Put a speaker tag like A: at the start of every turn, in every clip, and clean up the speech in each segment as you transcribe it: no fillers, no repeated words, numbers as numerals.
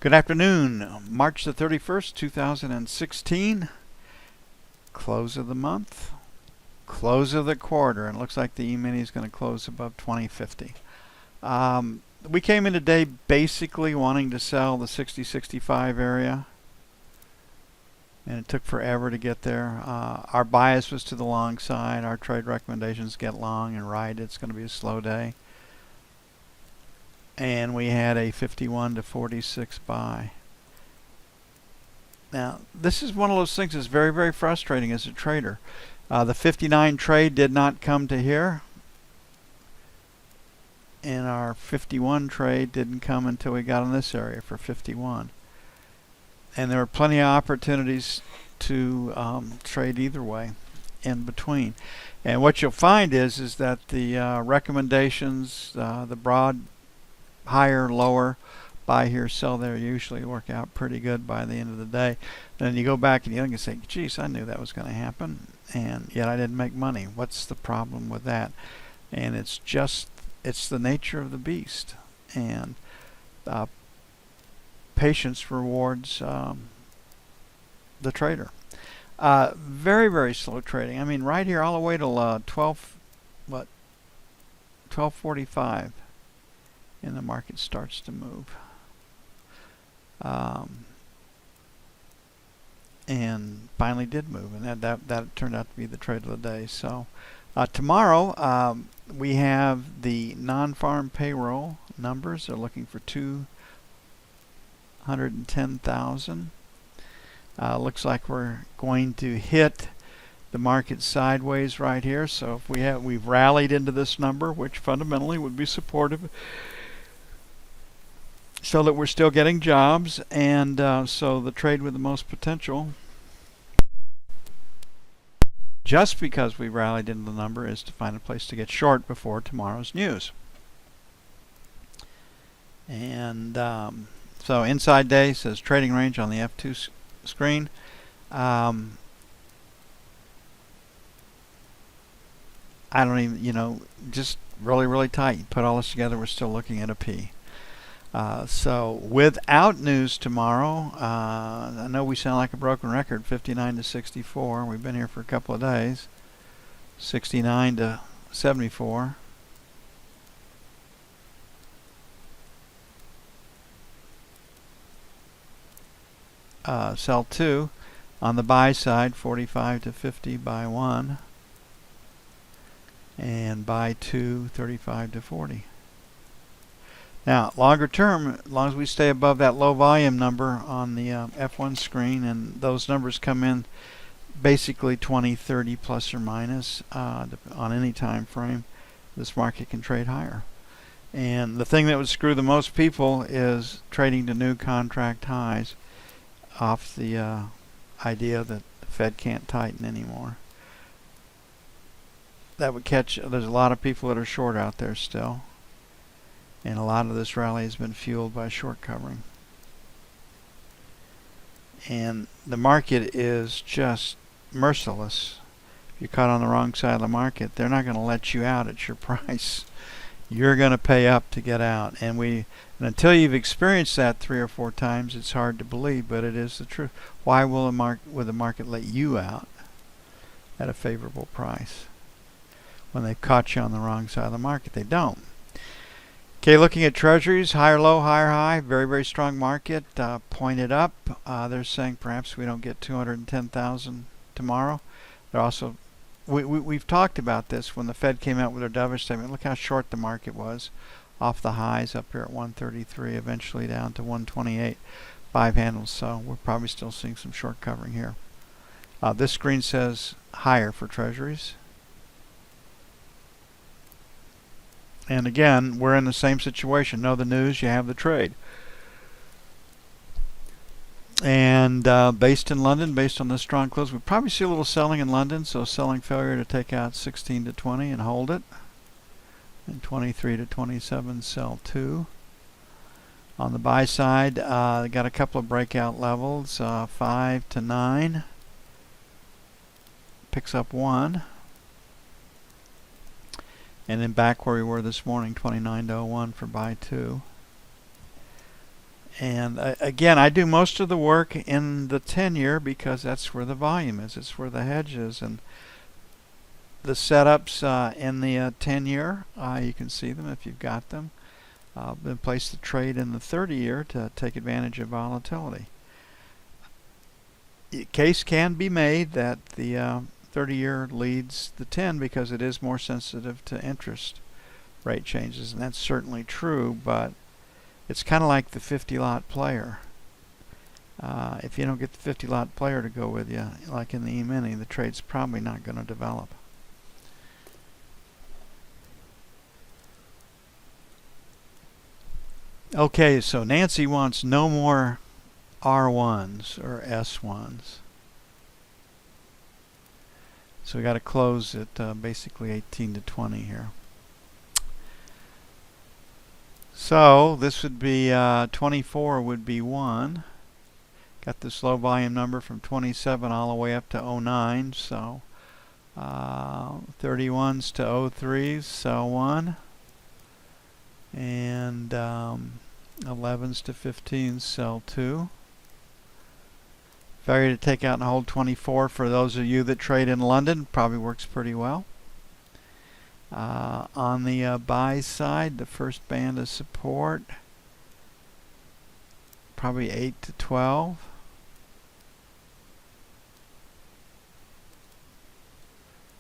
A: Good afternoon, March the 31st, 2016. Close of the month, close of the quarter, and it looks like the E-mini is going to close above 2050. We came in today basically wanting to sell the 60-65 area, and it took forever to get there. Our bias was to the long side. Our trade recommendations get long and right. It's going to be a slow day. And we had a 51 to 46 buy. Now, this is one of those things that's very, very frustrating as a trader. The 59 trade did not come to here. And our 51 trade didn't come until we got in this area for 51. And there were plenty of opportunities to trade either way in between. And what you'll find is that the recommendations, the broad higher, lower, buy here, sell there, usually work out pretty good by the end of the day. Then you go back and you can say, geez, I knew that was going to happen, and yet I didn't make money. What's the problem with that? And it's the nature of the beast. And patience rewards the trader. Very, very slow trading. I mean, right here all the way till 12:45. And the market starts to move. And finally did move, and that turned out to be the trade of the day. So tomorrow we have the non-farm payroll numbers. They're looking for 210,000. Looks like we're going to hit the market sideways right here. So if we've rallied into this number, which fundamentally would be supportive, so that we're still getting jobs, and so the trade with the most potential, just because we rallied into the number, is to find a place to get short before tomorrow's news. And so inside day says trading range on the F2 screen. I don't even, just really, really tight. You put all this together, we're still looking at a P. So without news tomorrow, I know we sound like a broken record, 59 to 64. We've been here for a couple of days. 69 to 74. Sell 2. On the buy side, 45 to 50, buy 1. And buy 2, 35 to 40. Now, longer term, as long as we stay above that low volume number on the F1 screen, and those numbers come in basically 20, 30 plus or minus on any time frame, this market can trade higher. And the thing that would screw the most people is trading to new contract highs off the idea that the Fed can't tighten anymore. That would there's a lot of people that are short out there still. And a lot of this rally has been fueled by short covering. And the market is just merciless. If you're caught on the wrong side of the market, they're not going to let you out at your price. You're going to pay up to get out. And until you've experienced that 3 or 4 times, it's hard to believe, but it is the truth. Why will the market let you out at a favorable price when they've caught you on the wrong side of the market? They don't. Okay, looking at treasuries, higher low, higher high, very, very strong market, pointed up. They're saying perhaps we don't get 210,000 tomorrow. They're also, we've talked about this when the Fed came out with their dovish statement. Look how short the market was off the highs up here at 133, eventually down to 128, 5 handles. So we're probably still seeing some short covering here. This screen says higher for treasuries. And again, we're in the same situation. Know the news, you have the trade. And based in London, based on this strong close, we probably see a little selling in London. So selling failure to take out 16 to 20 and hold it. And 23 to 27, sell 2. On the buy side, got a couple of breakout levels, 5 to 9. Picks up 1. And then back where we were this morning, 29 to 01 for buy 2. And again, I do most of the work in the 10-year because that's where the volume is. It's where the hedge is. And the setups in the 10-year, you can see them if you've got them. Then place the trade in the 30-year to take advantage of volatility. A case can be made that the 30-year leads the 10 because it is more sensitive to interest rate changes, and that's certainly true, but it's kind of like the 50-lot player. If you don't get the 50-lot player to go with you, like in the E-mini, the trade's probably not going to develop. Okay, so Nancy wants no more R1s or S1s. So we got to close at basically 18 to 20 here. So this would be 24 would be 1. Got this low volume number from 27 all the way up to 09. So 31s to 03s, so 1. And 11s to 15s, sell 2. Failure to take out and hold 24 for those of you that trade in London probably works pretty well. On the buy side, the first band of support, probably 8 to 12.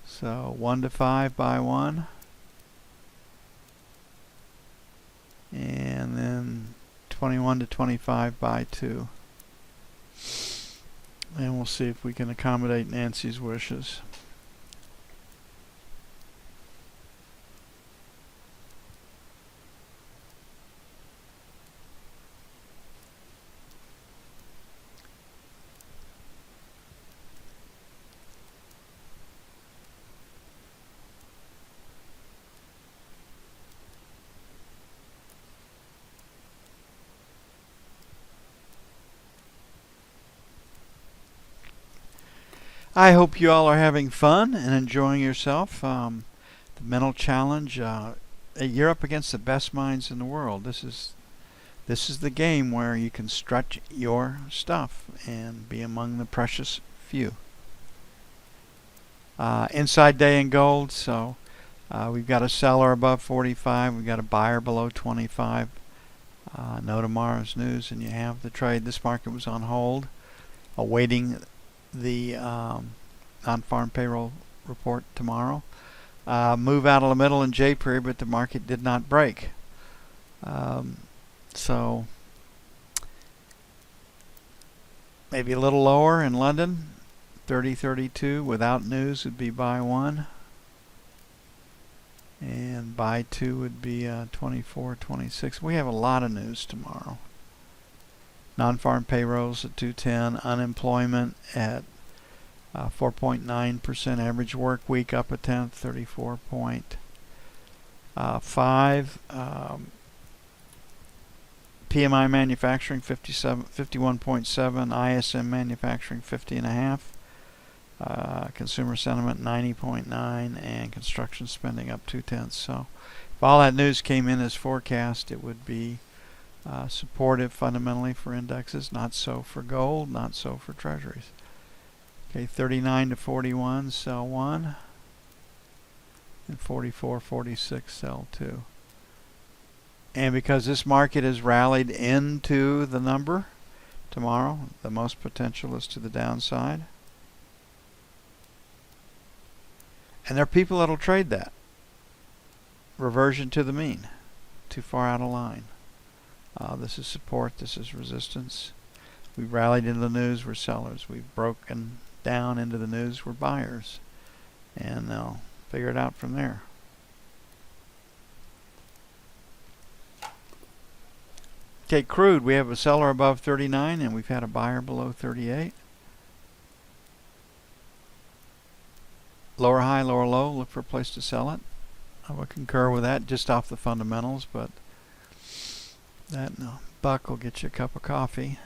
A: So 1 to 5 buy 1. And then 21 to 25 buy 2. And we'll see if we can accommodate Nancy's wishes. I hope you all are having fun and enjoying yourself. The mental challenge, you're up against the best minds in the world. This is the game where you can stretch your stuff and be among the precious few. Inside day in gold, so we've got a seller above 45, we've got a buyer below 25. No tomorrow's news, and you have the trade. This market was on hold, awaiting the non-farm payroll report tomorrow. Move out of the middle in J period, but the market did not break. So maybe a little lower in London. 30.32 without news would be buy 1. And buy 2 would be 24.26. We have a lot of news tomorrow. Non-farm payrolls at 210, unemployment at 4.9%, average work week up a tenth, 34.5. PMI manufacturing 51.7, ISM manufacturing 50.5, consumer sentiment 90.9, and construction spending up 0.2. So if all that news came in as forecast, it would be supportive fundamentally for indexes, not so for gold, not so for treasuries. Okay, 39 to 41, sell 1, and 44.46, sell 2. And because this market has rallied into the number tomorrow, the most potential is to the downside. And there are people that'll trade that. Reversion to the mean, too far out of line. This is support, this is resistance. We've rallied into the news, we're sellers. We've broken down into the news, we're buyers. And they'll figure it out from there. Okay, crude, we have a seller above 39 and we've had a buyer below 38. Lower high, lower low, look for a place to sell it. I would concur with that just off the fundamentals, but that buck will get you a cup of coffee.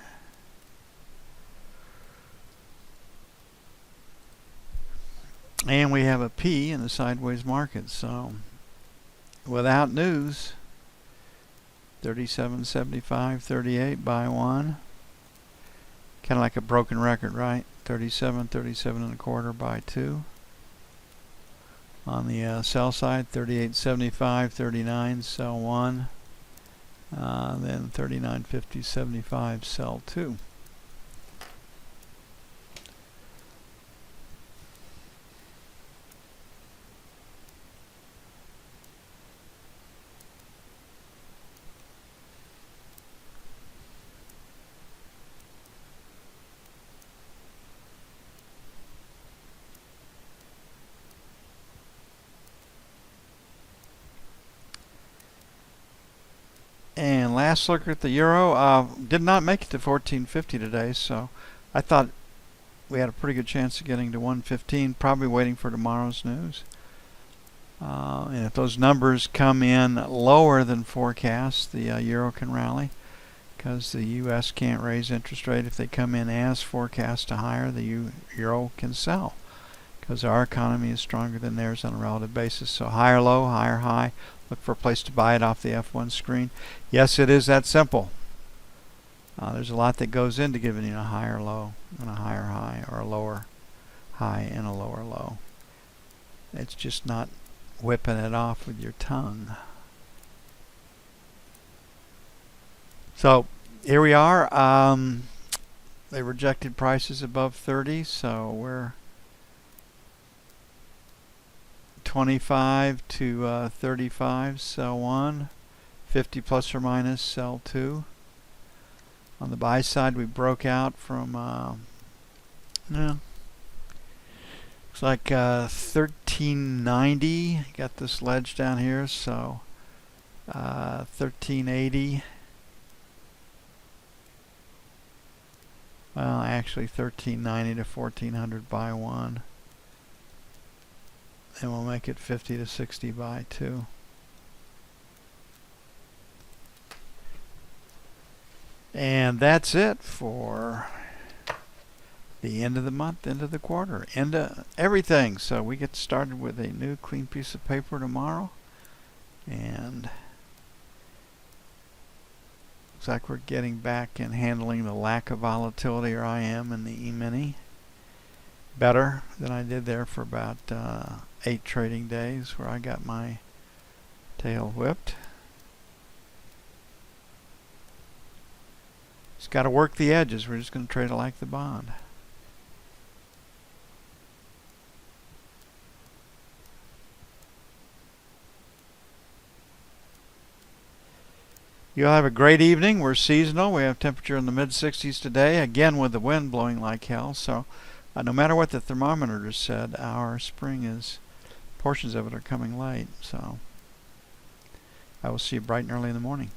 A: And we have a P in the sideways market, so without news, 37.75, 38, buy one. Kind of like a broken record, right? 37, 37 and a quarter, buy two. On the sell side, 38.75, 39, sell one. Then 39.50, 75, sell two. And last look at the euro, did not make it to 14.50 today, so I thought we had a pretty good chance of getting to 115, probably waiting for tomorrow's news. And if those numbers come in lower than forecast, the euro can rally because the U.S. can't raise interest rate. If they come in as forecast to higher, the euro can sell because our economy is stronger than theirs on a relative basis. So higher low, higher high. Look for a place to buy it off the F1 screen. Yes, it is that simple. There's a lot that goes into giving you a higher low and a higher high, or a lower high and a lower low. It's just not whipping it off with your tongue. So here we are. They rejected prices above 30, so we're 25 to 35, sell one. 50 plus or minus, sell two. On the buy side, we broke out from looks like 1390. Got this ledge down here, so 1380. Well, actually 1390 to 1400 buy one. And we'll make it 50 to 60 buy two. And that's it for the end of the month, end of the quarter, end of everything. So we get started with a new clean piece of paper tomorrow. And looks like we're getting back and handling the lack of volatility, or I am, in the E-mini better than I did there for about 8 trading days, where I got my tail whipped. Just got to work the edges. We're just going to trade it like the bond. You'll have a great evening. We're seasonal. We have temperature in the mid-60s today, again with the wind blowing like hell. So no matter what the thermometer said, our spring is, portions of it are coming late. So I will see you bright and early in the morning.